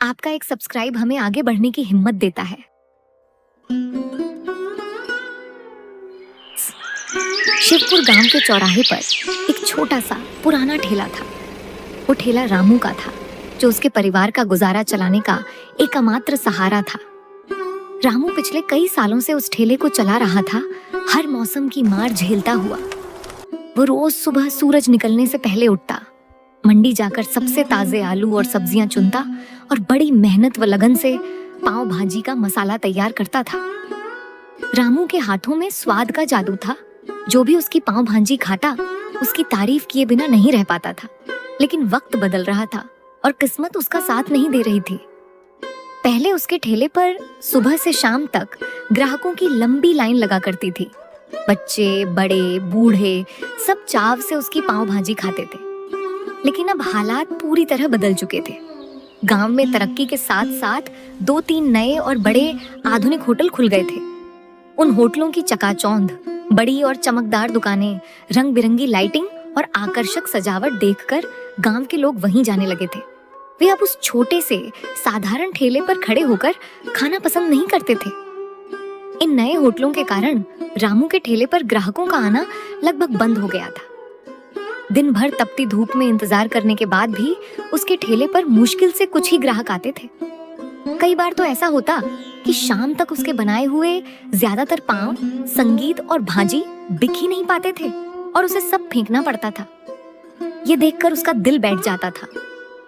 आपका एक सब्सक्राइब हमें आगे बढ़ने की हिम्मत देता है। शिवपुर गांव के चौराहे पर एक छोटा सा पुराना ठेला था। वो ठेला रामू का था, जो उसके परिवार का गुजारा चलाने का एकमात्र सहारा था। रामू पिछले कई सालों से उस ठेले को चला रहा था, हर मौसम की मार झेलता हुआ। वो रोज सुबह सूरज निकलने से पहले उठता, मंडी जाकर सबसे ताजे आलू और सब्जियां चुनता और बड़ी मेहनत व लगन से पाव भाजी का मसाला तैयार करता था। रामू के हाथों में स्वाद का जादू था। जो भी उसकी पाव भाजी खाता, उसकी तारीफ किए बिना नहीं रह पाता था। लेकिन वक्त बदल रहा था और किस्मत उसका साथ नहीं दे रही थी। पहले उसके ठेले पर सुबह से शाम तक ग्राहकों की लंबी लाइन लगा करती थी। बच्चे, बड़े, बूढ़े सब चाव से उसकी पाव भाजी खाते थे। लेकिन अब हालात पूरी तरह बदल चुके थे। गांव में तरक्की के साथ साथ 2-3 नए और बड़े आधुनिक होटल खुल गए थे। उन होटलों की चकाचौंध, बड़ी और चमकदार दुकानें, रंग बिरंगी लाइटिंग और आकर्षक सजावट देखकर गांव के लोग वहीं जाने लगे थे। वे अब उस छोटे से साधारण ठेले पर खड़े होकर खाना पसंद नहीं करते थे। इन नए होटलों के कारण रामू के ठेले पर ग्राहकों का आना लगभग बंद हो गया था। दिन भर तपती धूप में इंतजार करने के बाद भी उसके ठेले पर मुश्किल से कुछ ही ग्राहक आते थे। कई बार तो ऐसा होता कि शाम तक उसके बनाए हुए ज्यादातर पाव, संगीत और भाजी बिक ही नहीं पाते थे और उसे सब फेंकना पड़ता था। ये देखकर उसका दिल बैठ जाता था।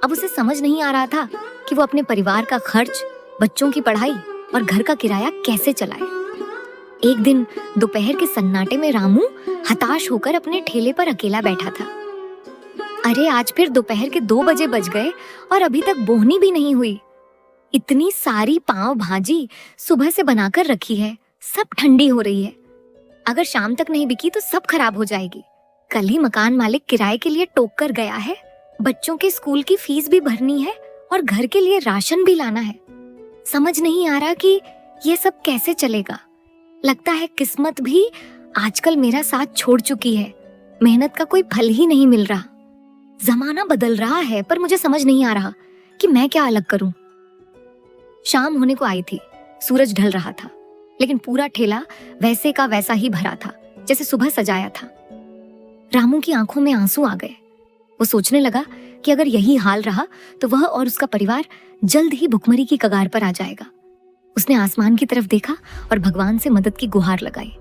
अब उसे समझ नहीं आ रहा था कि वो अपने परिवार का खर्च, बच्चों की पढ़ाई और घर का किराया कैसे चलाए। एक दिन दोपहर के सन्नाटे में रामू हताश होकर अपने ठेले पर अकेला बैठा था। अरे, आज फिर दोपहर के 2 बजे बज गए और अभी तक बोहनी भी नहीं हुई। इतनी सारी पाव भाजी सुबह से बनाकर रखी है, सब ठंडी हो रही है। अगर शाम तक नहीं बिकी तो सब खराब हो जाएगी। कल ही मकान मालिक किराए के लिए टोक कर गया है। बच्चों के स्कूल की फीस भी भरनी है और घर के लिए राशन भी लाना है। समझ नहीं आ रहा कि ये सब कैसे चलेगा। लगता है किस्मत भी आजकल मेरा साथ छोड़ चुकी है। मेहनत का कोई फल ही नहीं मिल रहा। जमाना बदल रहा है, पर मुझे समझ नहीं आ रहा कि मैं क्या अलग करूं। शाम होने को आई थी, सूरज ढल रहा था, लेकिन पूरा ठेला वैसे का वैसा ही भरा था जैसे सुबह सजाया था। रामू की आंखों में आंसू आ गए। वो सोचने लगा कि अगर यही हाल रहा तो वह और उसका परिवार जल्द ही भुखमरी की कगार पर आ जाएगा। उसने आसमान की तरफ देखा और भगवान से मदद की गुहार लगाई।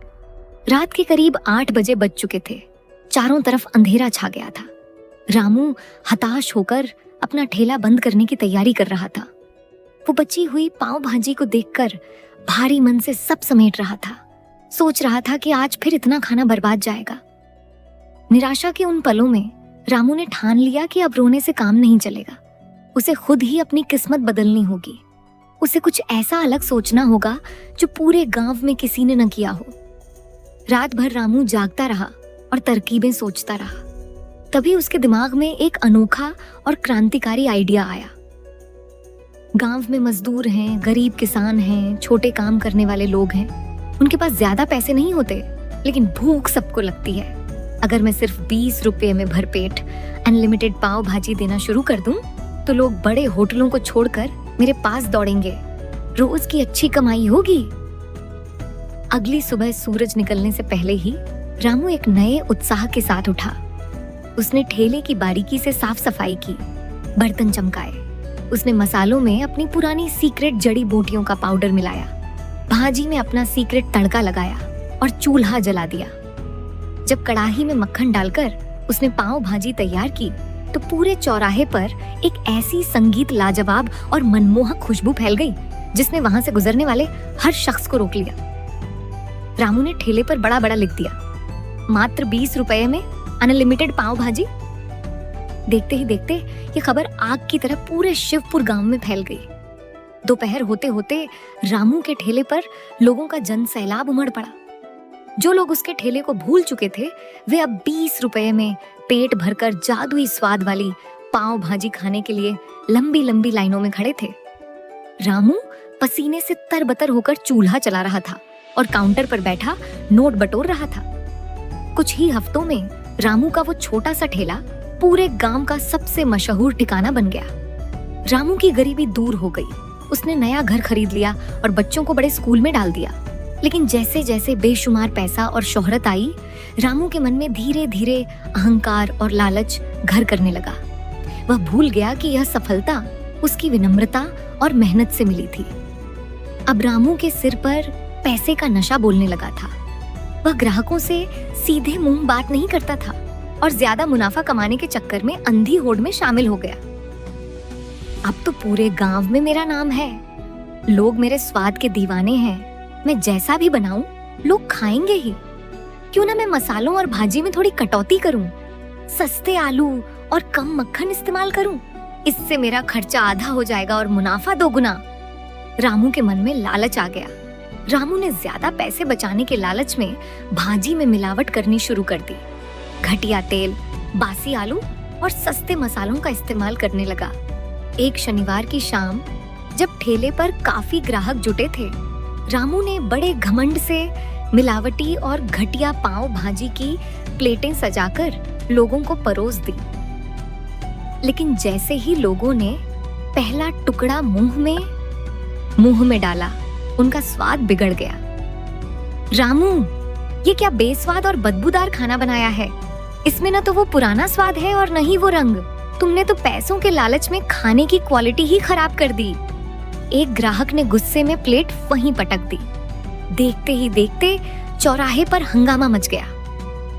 रात के करीब 8 बजे बज चुके थे। चारों तरफ अंधेरा छा गया था। रामू हताश होकर अपना ठेला बंद करने की तैयारी कर रहा था। वो बची हुई पाव भाजी को देखकर भारी मन से सब समेट रहा था। सोच रहा था कि आज फिर इतना खाना बर्बाद जाएगा। निराशा के उन पलों में रामू ने ठान लिया कि अब रोने से काम नहीं चलेगा। उसे खुद ही अपनी किस्मत बदलनी होगी। उसे कुछ ऐसा अलग सोचना होगा जो पूरे गांव में किसी ने न किया हो। रात भर रामू जागता रहा और तरकीबें सोचता रहा। तभी उसके दिमाग में एक अनोखा और क्रांतिकारी आइडिया आया। गांव में मजदूर हैं, गरीब किसान हैं, छोटे काम करने वाले लोग हैं। उनके पास ज्यादा पैसे नहीं होते, लेकिन भूख सबको लगती है। अगर मैं सिर्फ 20 रुपए में भरपेट अनलिमिटेड पाव भाजी देना शुरू कर दूं, तो लोग बड़े होटलों को छोड़कर मेरे पास दौड़ेंगे। रोज की अच्छी कमाई होगी। अगली सुबह सूरज निकलने से पहले ही रामू एक नए उत्साह के साथ उठा। उसने ठेले की बारीकी से साफ सफाई की, बर्तन चमकाए। उसने मसालों में अपनी पुरानी सीक्रेट जड़ी बूटियों का पाउडर मिलाया, भाजी में अपना सीक्रेट तड़का लगाया और चूल्हा जला दिया। जब कड़ाही में मक्खन डालकर उसने पाव भाजी तैयार की, तो पूरे चौराहे पर एक ऐसी संगीत लाजवाब और मनमोहक खुशबू फैल गई जिसने वहां से गुजरने वाले हर शख्स को रोक लिया। रामू ने ठेले पर बड़ा बड़ा लिख दिया, मात्र 20 रुपए में अनलिमिटेड पाव भाजी। देखते ही देखते ये खबर आग की तरह पूरे शिवपुर गांव में फैल गई। दोपहर होते होते रामू के ठेले पर लोगों का जन सैलाब उमड़ पड़ा। जो लोग उसके ठेले को भूल चुके थे, वे अब 20 रुपए में पेट भरकर जादुई स्वाद वाली पाव भाजी खाने के लिए लंबी लंबी लाइनों में खड़े थे। रामू पसीने से तरबतर होकर चूल्हा चला रहा था और काउंटर पर बैठा नोट बटोर रहा था। कुछ ही हफ्तों में रामू का वो छोटा सा ठेला पूरे गांव का सबसे मशहूर ठिकाना बन गया। रामू की गरीबी दूर हो गई। उसने नया घर खरीद लिया और बच्चों को बड़े स्कूल में डाल दिया। लेकिन जैसे जैसे बेशुमार पैसा और शोहरत आई, रामू के मन में धीरे धीरे अहंकार और लालच घर करने लगा। वह भूल गया कि यह सफलता उसकी विनम्रता और मेहनत से मिली थी। अब रामू के सिर पर पैसे का नशा बोलने लगा था। वह ग्राहकों से सीधे मुंह बात नहीं करता था और ज्यादा मुनाफा कमाने के चक्कर में अंधी होड़ में शामिल हो गया। अब तो पूरे गांव में मेरा नाम है, लोग मेरे स्वाद के दीवाने हैं। मैं जैसा भी बनाऊं लोग खाएंगे ही। क्यों ना मैं मसालों और भाजी में थोड़ी कटौती करूं, सस्ते आलू और कम मक्खन इस्तेमाल करूं। इससे मेरा खर्चा आधा हो जाएगा और मुनाफा दोगुना। रामू के मन में लालच आ गया। रामू ने ज्यादा पैसे बचाने के लालच में भाजी में मिलावट करनी शुरू कर दी। घटिया तेल, बासी आलू और सस्ते मसालों का इस्तेमाल करने लगा। एक शनिवार की शाम जब ठेले पर काफी ग्राहक जुटे थे, रामू ने बड़े घमंड से मिलावटी और घटिया पाव भाजी की प्लेटें सजाकर लोगों को परोस दी। लेकिन जैसे ही लोगों ने पहला टुकड़ा मुंह में डाला, उनका स्वाद बिगड़ गया। रामू, ये क्या बेस्वाद और बदबूदार खाना बनाया है। इसमें न तो वो पुराना स्वाद है और न ही वो रंग। तुमने तो पैसों के लालच में खाने की क्वालिटी ही खराब कर दी। एक ग्राहक ने गुस्से में प्लेट वहीं पटक दी। देखते ही देखते चौराहे पर हंगामा मच गया।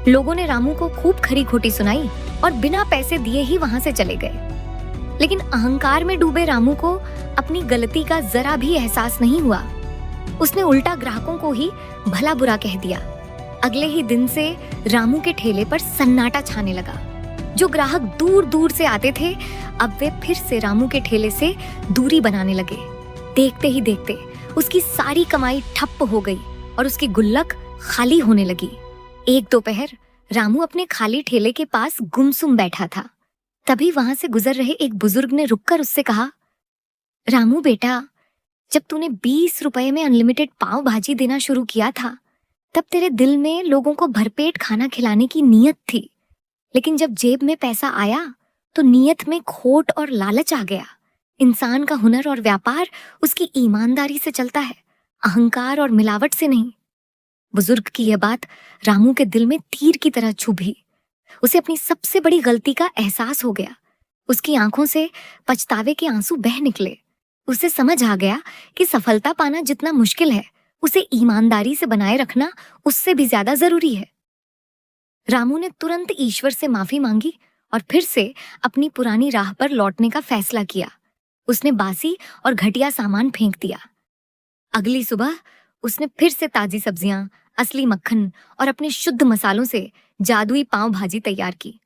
लोगों ने रामू को खूब खरी खोटी सुनाई और बिना पैसे दिए ही वहां से चले गए। लेकिन अहंकार में डूबे रामू को अपनी गलती का जरा भी एहसास नहीं हुआ। उसने उल्टा ग्राहकों को ही भला बुरा कह दिया। अगले ही दिन से रामू के ठेले पर सन्नाटा छाने लगा। जो ग्राहक दूर दूर से आते थे, अब वे फिर से रामू के ठेले से दूरी बनाने लगे। देखते ही देखते उसकी सारी कमाई ठप्प हो गई और उसकी गुल्लक खाली होने लगी। एक दोपहर रामू अपने खाली ठेले के पास गुमसुम बैठा था। तभी वहां से गुजर रहे एक बुजुर्ग ने रुककर उससे कहा, रामू बेटा, जब तूने 20 रुपए में अनलिमिटेड पाव भाजी देना शुरू किया था, तब तेरे दिल में लोगों को भरपेट खाना खिलाने की नीयत थी। लेकिन जब जेब में पैसा आया तो नीयत में खोट और लालच आ गया। इंसान का हुनर और व्यापार उसकी ईमानदारी से चलता है, अहंकार और मिलावट से नहीं। बुजुर्ग की यह बात रामू के दिल में तीर की तरह चुभी। उसे अपनी सबसे बड़ी गलती का एहसास हो गया। उसकी आंखों से पछतावे के आंसू बह निकले। उसे समझ आ गया कि सफलता पाना जितना मुश्किल है, उसे ईमानदारी से बनाए रखना उससे भी ज्यादा जरूरी है। रामू ने तुरंत ईश्वर से माफी मांगी और फिर से अपनी पुरानी राह पर लौटने का फैसला किया। उसने बासी और घटिया सामान फेंक दिया। अगली सुबह उसने फिर से ताजी सब्जियां, असली मक्खन और अपने शुद्ध मसालों से जादुई पाव भाजी तैयार की।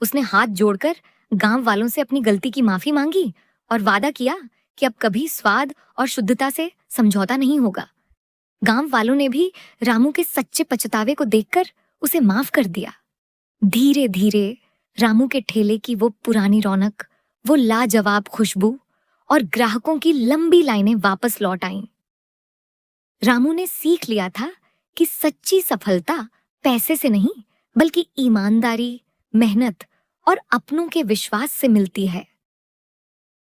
उसने हाथ जोड़कर गांव वालों से अपनी गलती की माफी मांगी और वादा किया कि अब कभी स्वाद और शुद्धता से समझौता नहीं होगा। गांव वालों ने भी रामू के सच्चे पछतावे को देखकर उसे माफ कर दिया। धीरे धीरे रामू के ठेले की वो पुरानी रौनक, वो लाजवाब खुशबू और ग्राहकों की लंबी लाइनें वापस लौट आईं। रामू ने सीख लिया था कि सच्ची सफलता पैसे से नहीं, बल्कि ईमानदारी, मेहनत और अपनों के विश्वास से मिलती है।